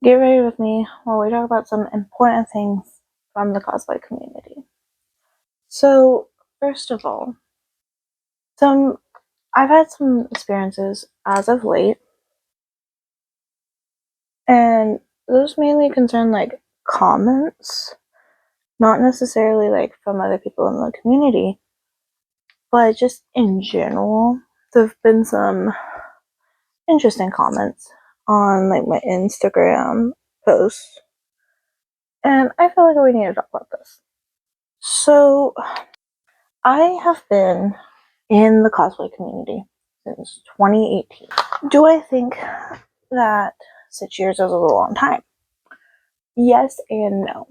get ready with me while we talk about some important things from the cosplay community. So, first of all, I've had some experiences as of late, and those mainly concern like comments, not necessarily like from other people in the community, but just in general. There have been some interesting comments on like my Instagram posts, and I feel like we need to talk about this. So, I have been in the cosplay community since 2018. Do I think that 6 years is a long time? Yes and no.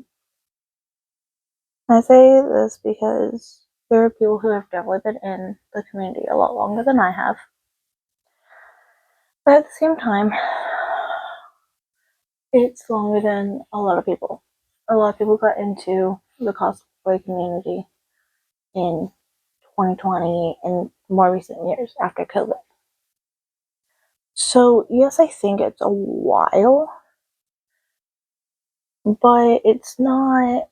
I say this because there are people who have definitely been in the community a lot longer than I have. But at the same time, it's longer than a lot of people. A lot of people got into the cosplay community in 2020 and more recent years after COVID. So, yes, I think it's a while, but it's not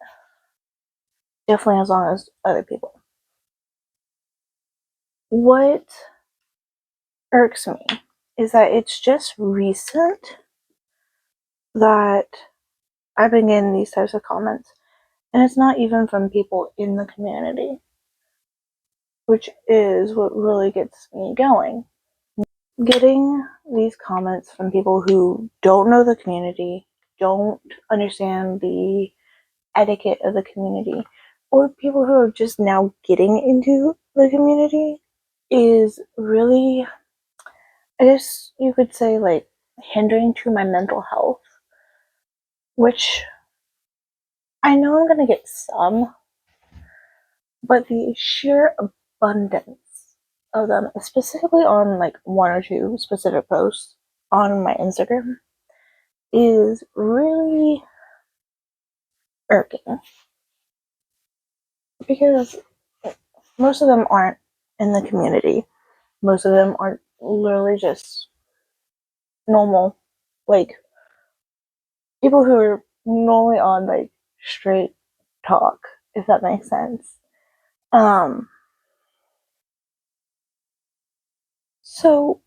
definitely as long as other people. What irks me is that it's just recent that I've been getting these types of comments, and it's not even from people in the community, which is what really gets me going. Getting these comments from people who don't know the community, don't understand the etiquette of the community, or people who are just now getting into the community is really, I guess you could say, like, hindering to my mental health, which I know I'm gonna get some, but the sheer abundance of them, specifically on like one or two specific posts on my Instagram, is really irking because most of them aren't in the community. Most of them are literally just normal, like people who are normally on like straight talk, if that makes sense. Um, so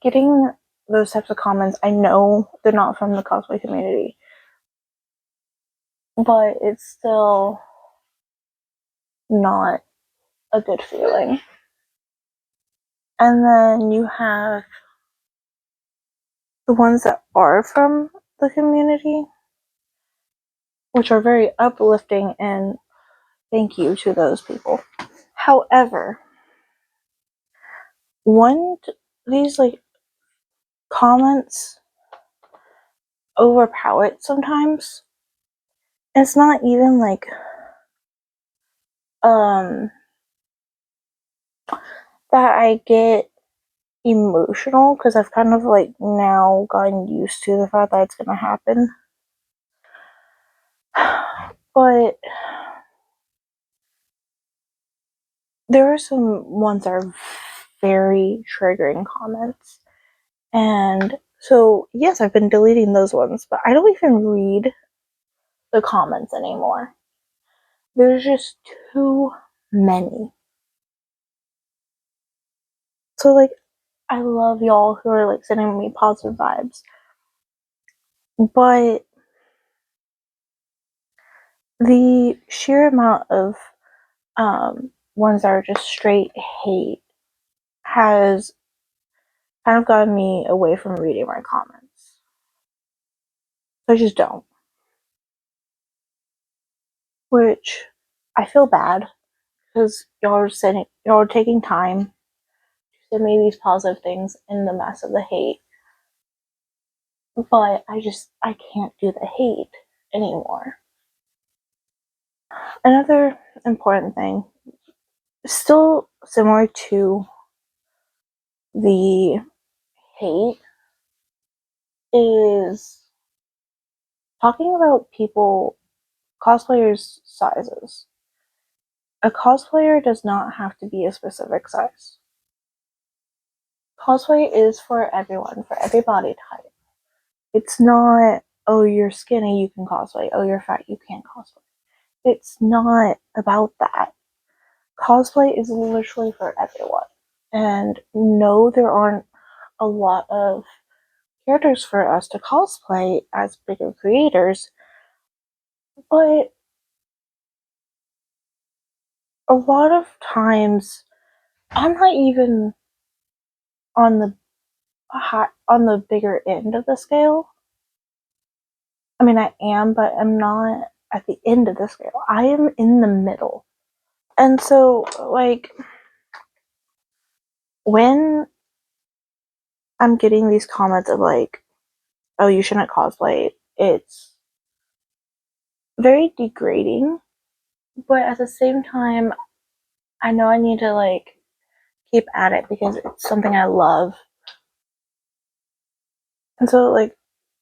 getting those types of comments, I know they're not from the cosplay community, but it's still not a good feeling. And then you have the ones that are from the community, which are very uplifting, and thank you to those people. However, one these like comments overpower it sometimes. It's not even like that I get emotional because I've kind of like now gotten used to the fact that it's gonna happen. But there are some ones that are very triggering comments. And so, yes, I've been deleting those ones, but I don't even read the comments anymore. There's just too many. So, like, I love y'all who are like sending me positive vibes, but the sheer amount of ones that are just straight hate has kind of gotten me away from reading my comments. So I just don't. Which I feel bad because y'all are taking time to send me these positive things in the mess of the hate. But I can't do the hate anymore. Another important thing, still similar to the hate, is talking about cosplayers' sizes. A cosplayer does not have to be a specific size. Cosplay is for everyone, for every body type. It's not oh, you're skinny, you can cosplay. Oh, you're fat, you can't cosplay. It's not about that. Cosplay is literally for everyone. And no, there aren't a lot of characters for us to cosplay as bigger creators, but a lot of times I'm not even on the bigger end of the scale. I mean, I am, but I'm not at the end of the scale. I am in the middle. And so, like, when I'm getting these comments of, like, oh, you shouldn't cosplay, it's very degrading. But at the same time, I know I need to, like, keep at it because it's something I love. And so, like,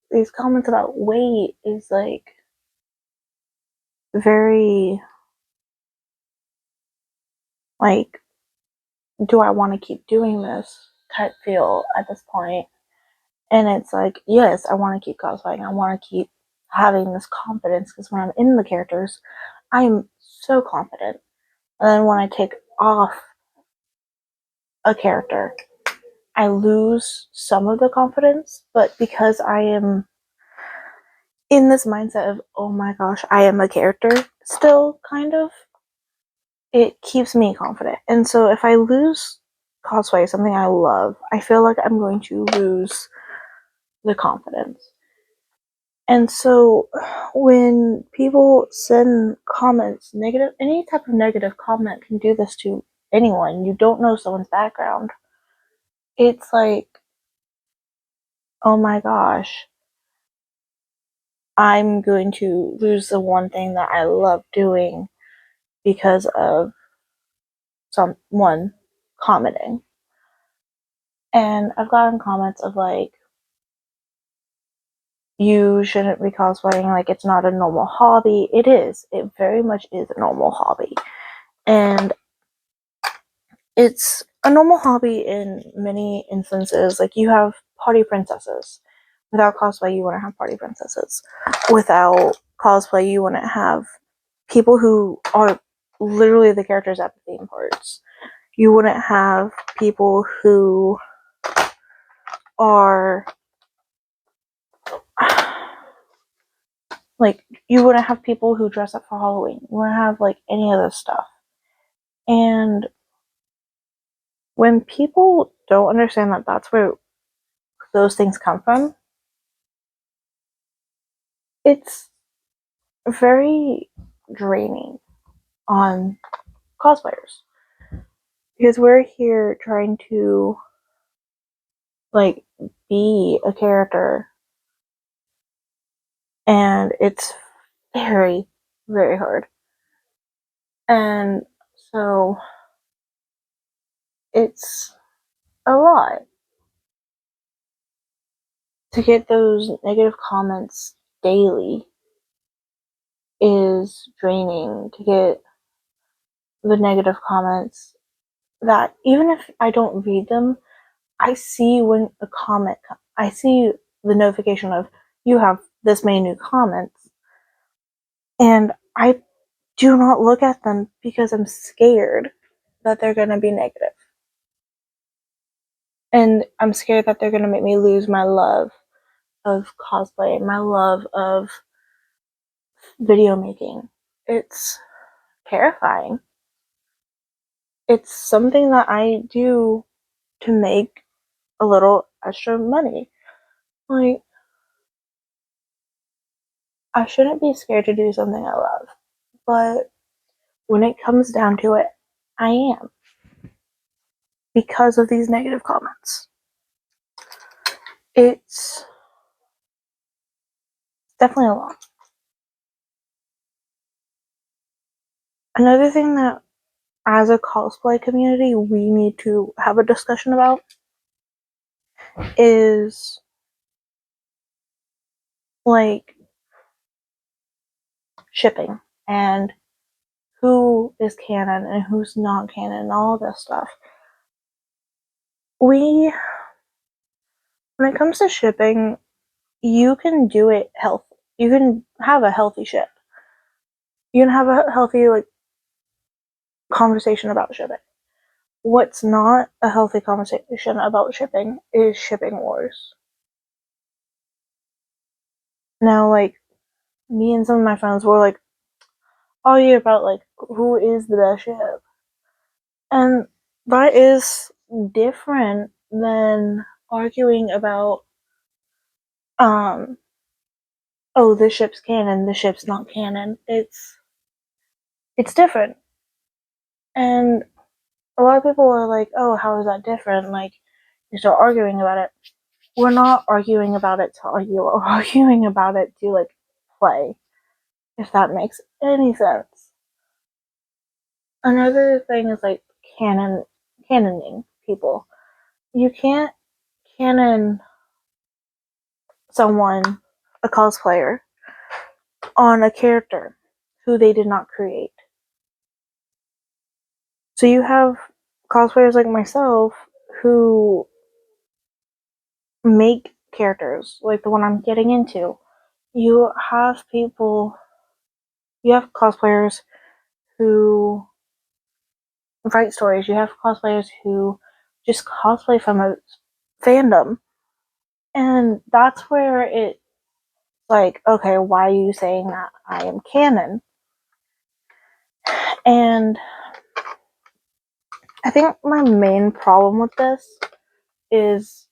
these comments about weight is, like, very, like, do I want to keep doing this type feel at this point. And it's like, yes, I want to keep cosplaying. I want to keep having this confidence because when I'm in the characters, I'm so confident. And then when I take off a character, I lose some of the confidence. But because I am in this mindset of, oh my gosh, I am a character still, kind of, it keeps me confident. And so if I lose cosplay, something I love, I feel like I'm going to lose the confidence. And so when people send comments, negative, any type of negative comment can do this to anyone. You don't know someone's background. It's like, oh my gosh, I'm going to lose the one thing that I love doing because of someone commenting. And I've gotten comments of like, you shouldn't be cosplaying, like it's not a normal hobby. It is. It very much is a normal hobby. And it's a normal hobby in many instances. Like you have party princesses. Without cosplay, you wouldn't have party princesses. Without cosplay, you wouldn't have people who are literally the characters at the theme parks. You wouldn't have people who are like, you wouldn't have people who dress up for Halloween. You wouldn't have like any of this stuff. And when people don't understand that that's where those things come from, it's very draining on cosplayers because we're here trying to like be a character, and it's very, very hard. And so it's a lot to get those negative comments daily is draining. To get the negative comments that even if I don't read them, I see when a comment, I see the notification of you have this many new comments, and I do not look at them because I'm scared that they're going to be negative. And I'm scared that they're going to make me lose my love of cosplay, my love of video making. It's terrifying. It's something that I do to make a little extra money. Like, I shouldn't be scared to do something I love, but when it comes down to it, I am because of these negative comments. It's definitely a lot. Another thing that, as a cosplay community, we need to have a discussion about is like shipping and who is canon and who's not canon and all this stuff. When it comes to shipping, you can do it healthy. You can have a healthy ship. You can have a healthy conversation about shipping. What's not a healthy conversation about shipping is shipping wars. Now, me and some of my friends were arguing about who is the best ship, and that is different than arguing about oh, this ship's canon, this ship's not canon. It's different, and a lot of people are like, oh, how is that different? You start arguing about it. We're not arguing about it to argue. We're arguing about it to play, if that makes any sense. Another thing is canoning people. You can't canon someone, a cosplayer, on a character who they did not create. So you have cosplayers like myself who make characters, like the one I'm getting into. You have cosplayers who write stories. You have cosplayers who just cosplay from a fandom. And that's where it's okay, why are you saying that I am canon? And I think my main problem with this is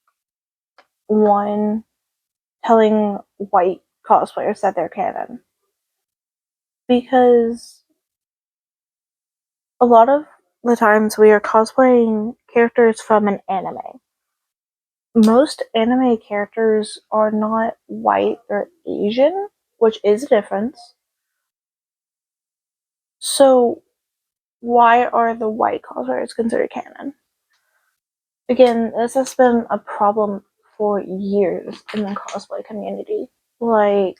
one, telling white cosplayers that they're canon. Because a lot of the times we are cosplaying characters from an anime. Most anime characters are not white or Asian, which is a difference. So why are the white cosplayers considered canon? Again, this has been a problem for years in the cosplay community. I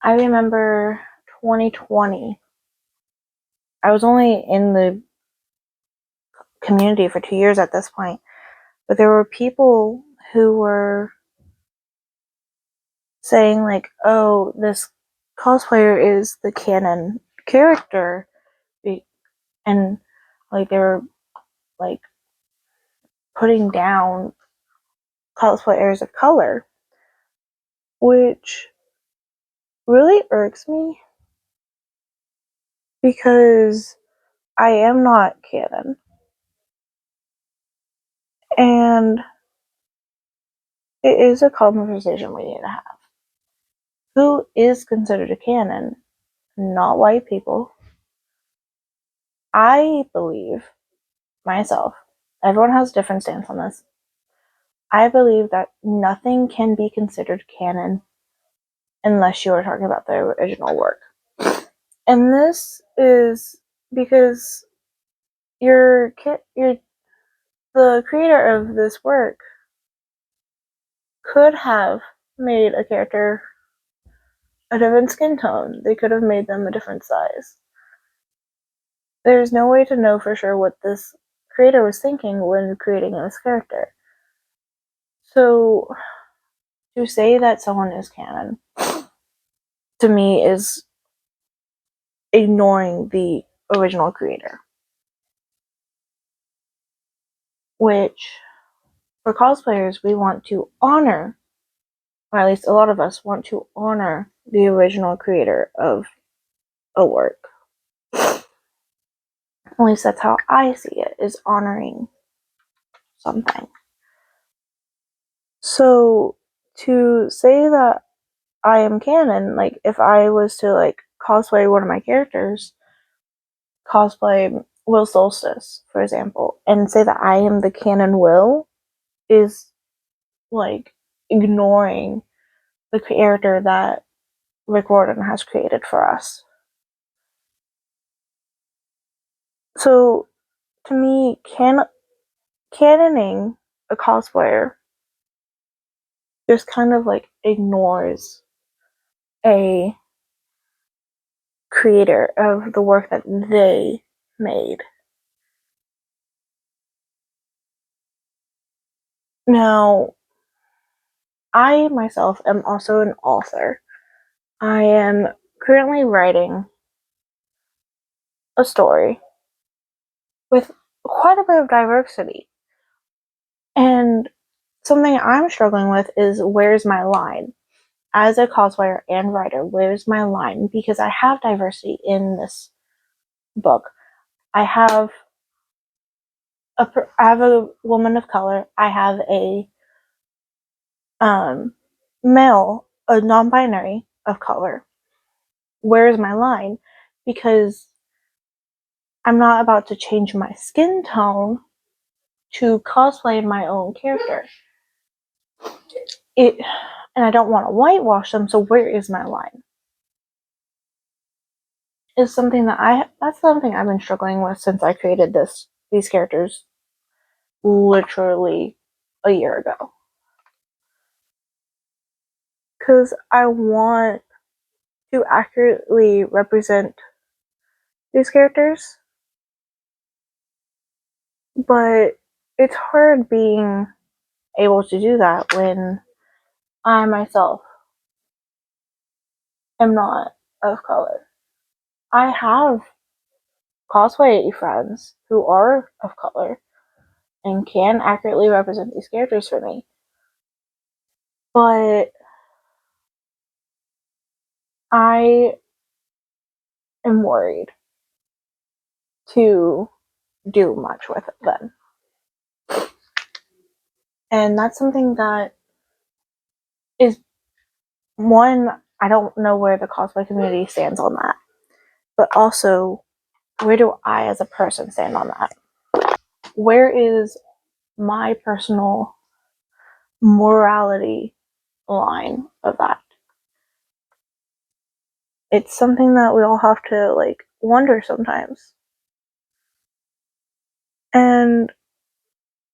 remember 2020. I was only in the community for 2 years at this point, but there were people who were saying "Oh, this cosplayer is the canon character," and they were like putting down cosplayers of color, which really irks me because I am not canon, and it is a conversation we need to have. Who is considered a canon? Not white people. I believe myself, everyone has a different stance on this. I believe that nothing can be considered canon unless you are talking about the original work. And this is because the creator of this work could have made a character a different skin tone. They could have made them a different size. There's no way to know for sure what this creator was thinking when creating this character. So to say that someone is canon, to me, is ignoring the original creator. Which, for cosplayers, we want to honor, or at least a lot of us want to honor the original creator of a work. At least that's how I see it, is honoring something. So to say that I am canon, if I was to cosplay one of my characters, cosplay Will Solstice, for example, and say that I am the canon Will, is ignoring the character that Rick Riordan has created for us. So to me, canoning a cosplayer just kind of ignores a creator of the work that they made. Now, I myself am also an author. I am currently writing a story with quite a bit of diversity. And something I'm struggling with is where's my line? As a cosplayer and writer, where's my line? Because I have diversity in this book. I have a woman of color. I have a male, a non-binary of color. Where's my line? Because I'm not about to change my skin tone to cosplay my own character. And I don't want to whitewash them, so where is my line? Is something that's something I've been struggling with since I created these characters literally a year ago. Because I want to accurately represent these characters, but it's hard being able to do that when I myself am not of color. I have cosplay friends who are of color and can accurately represent these characters for me, but I am worried to do much with them. And that's something that is one, I don't know where the cosplay community stands on that, but also, where do I as a person stand on that? Where is my personal morality line of that? It's something that we all have to wonder sometimes. And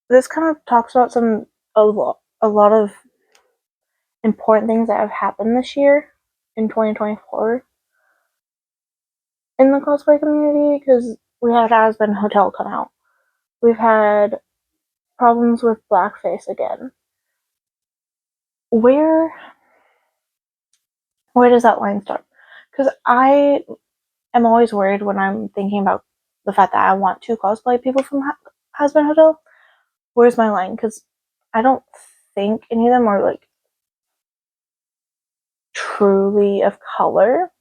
this kind of talks about a lot of important things that have happened this year in 2024 in the cosplay community, because we had Aspen Hotel come out. We've had problems with blackface again. Where does that line start? Because I am always worried when I'm thinking about the fact that I want to cosplay people from Aspen Hotel. Where's my line? Because I don't think any of them are truly of color.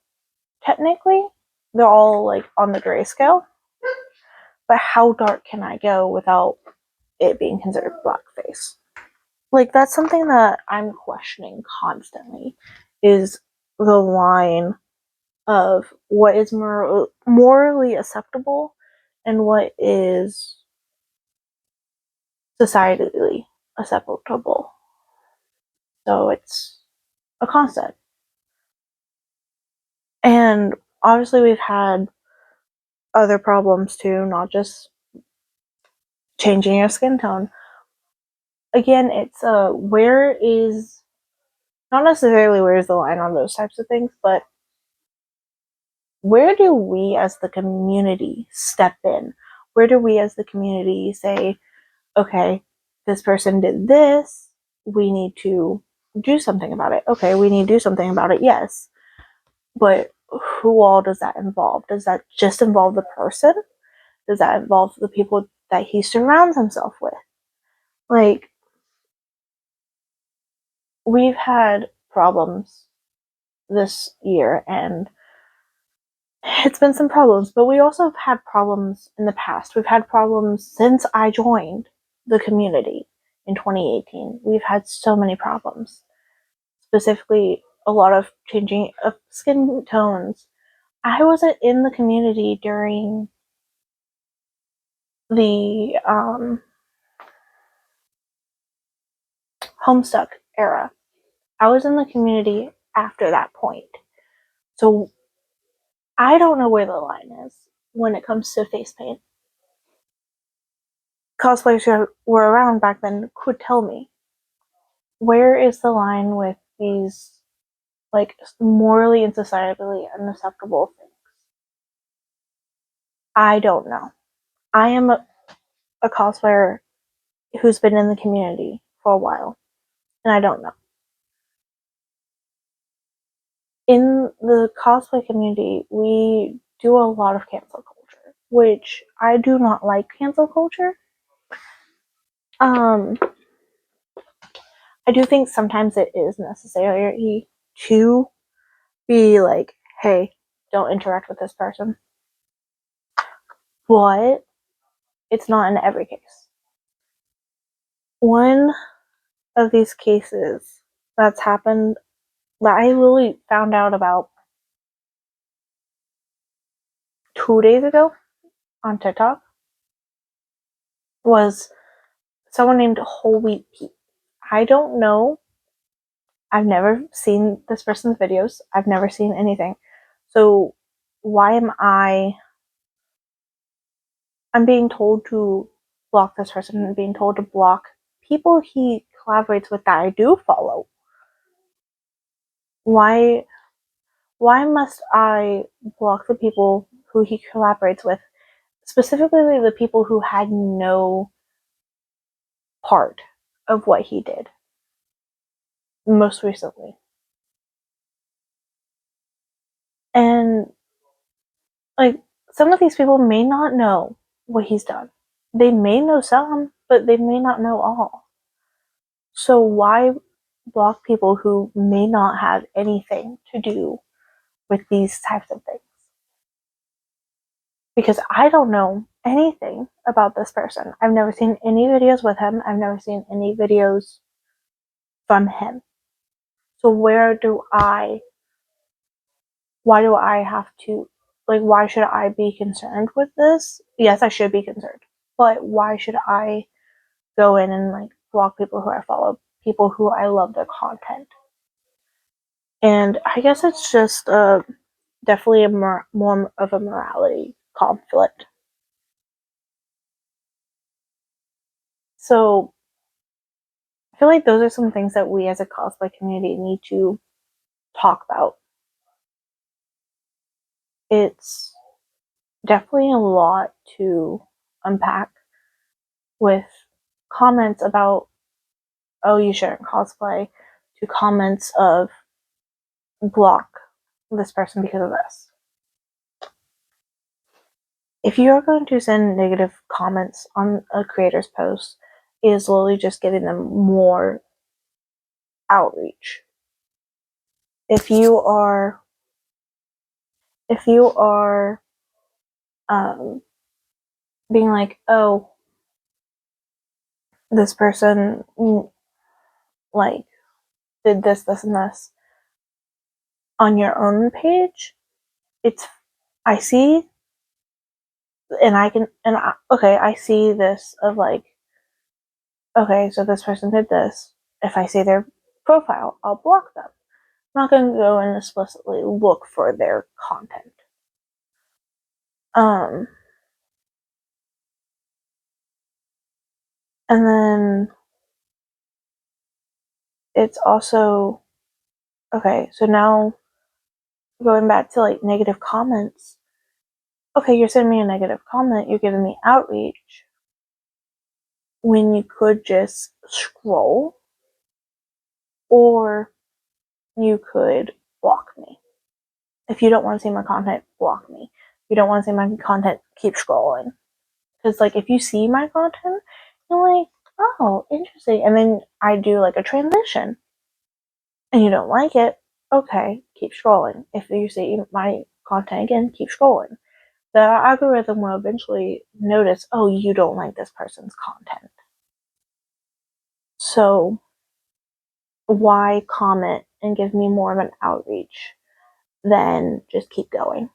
Technically, they're all on the gray scale. But how dark can I go without it being considered blackface? That's something that I'm questioning constantly, is the line of what is morally acceptable and what is societally acceptable. So it's a constant. And obviously we've had other problems too, not just changing your skin tone. Again, it's where is, not necessarily where is the line on those types of things, but where do we as the community step in? Where do we as the community say, okay, this person did this, we need to do something about it. Okay, we need to do something about it, yes. But who all does that involve? Does that just involve the person? Does that involve the people that he surrounds himself with? We've had problems this year, and it's been some problems, but we also have had problems in the past. We've had problems since I joined the community in 2018. We've had so many problems, specifically a lot of changing of skin tones. I wasn't in the community during the Homestuck era. I was in the community after that point. So I don't know where the line is when it comes to face paint. Cosplayers who were around back then could tell me, where is the line with these morally and societally unacceptable things? I don't know. I am a cosplayer who's been in the community for a while, and I don't know. in the cosplay community, we do a lot of cancel culture, which I do not like cancel culture. I do think sometimes it is necessary to be like, hey, don't interact with this person. But it's not in every case. One of these cases that's happened that I literally found out about 2 days ago on TikTok was someone named Whole Wheat Pete. I don't know. I've never seen this person's videos. I've never seen anything. So why am I'm being told to block this person and being told to block people he collaborates with that I do follow. Why must I block the people who he collaborates with, specifically the people who had no part of what he did most recently? And like, some of these people may not know what he's done. They may know some, but they may not know all. So why block people who may not have anything to do with these types of things? Because I don't know anything about this person. I've never seen any videos with him. I've never seen any videos from him. So why do I have to, like, why should I be concerned with this? Yes, I should be concerned. But why should I go in and like block people who I follow, people who I love their content? And I guess it's just definitely a more of a morality conflict. So I feel like those are some things that we as a cosplay community need to talk about. It's definitely a lot to unpack with comments about, oh, you shouldn't cosplay, to comments of block this person because of this. If you are going to send negative comments on a creator's post, it is literally just giving them more outreach. If you are being like, oh, this person like did this, this, and this on your own page, it's I see, and I can, and I, okay, I see this of like, okay, so this person did this. If I see their profile, I'll block them. I'm not going to go and explicitly look for their content. And then it's also, okay, so now going back to like negative comments. Okay, you're sending me a negative comment, you're giving me outreach when you could just scroll, or you could block me. If you don't want to see my content, block me. If you don't want to see my content, keep scrolling. Because like, if you see my content, you're like, oh, interesting, and then I do like a transition and you don't like it, okay, keep scrolling. If you see my content again, keep scrolling. The algorithm will eventually notice, oh, you don't like this person's content. So why comment and give me more of an outreach than just keep going?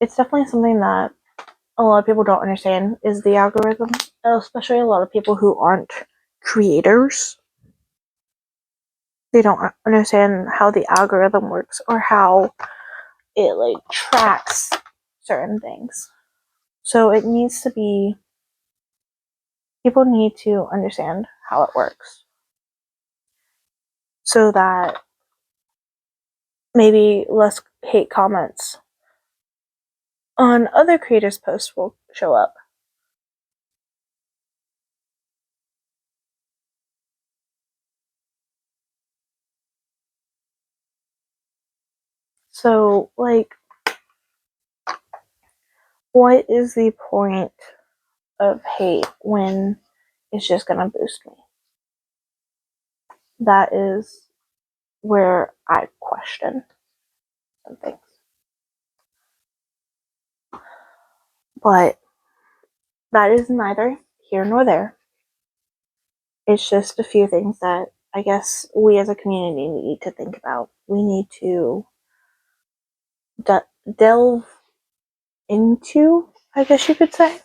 It's definitely something that a lot of people don't understand is the algorithm, especially a lot of people who aren't creators. They don't understand how the algorithm works or how it like tracks certain things. So it needs to be, people need to understand how it works so that maybe less hate comments on other creators' posts will show up. So, like, what is the point of hate when it's just gonna boost me? That is where I question some things. But that is neither here nor there. It's just a few things that I guess we as a community need to think about. We need to delve into, I guess you could say,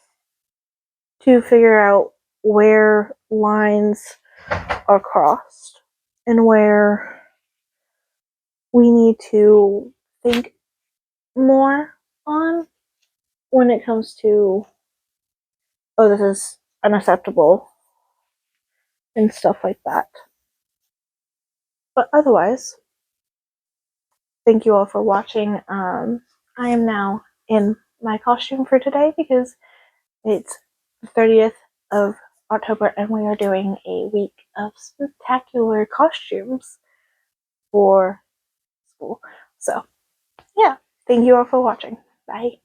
to figure out where lines are crossed and where we need to think more on when it comes to, oh, this is unacceptable and stuff like that. But otherwise, thank you all for watching. I am now in my costume for today because it's the 30th of October and we are doing a week of spectacular costumes for school. So, yeah, thank you all for watching. Bye.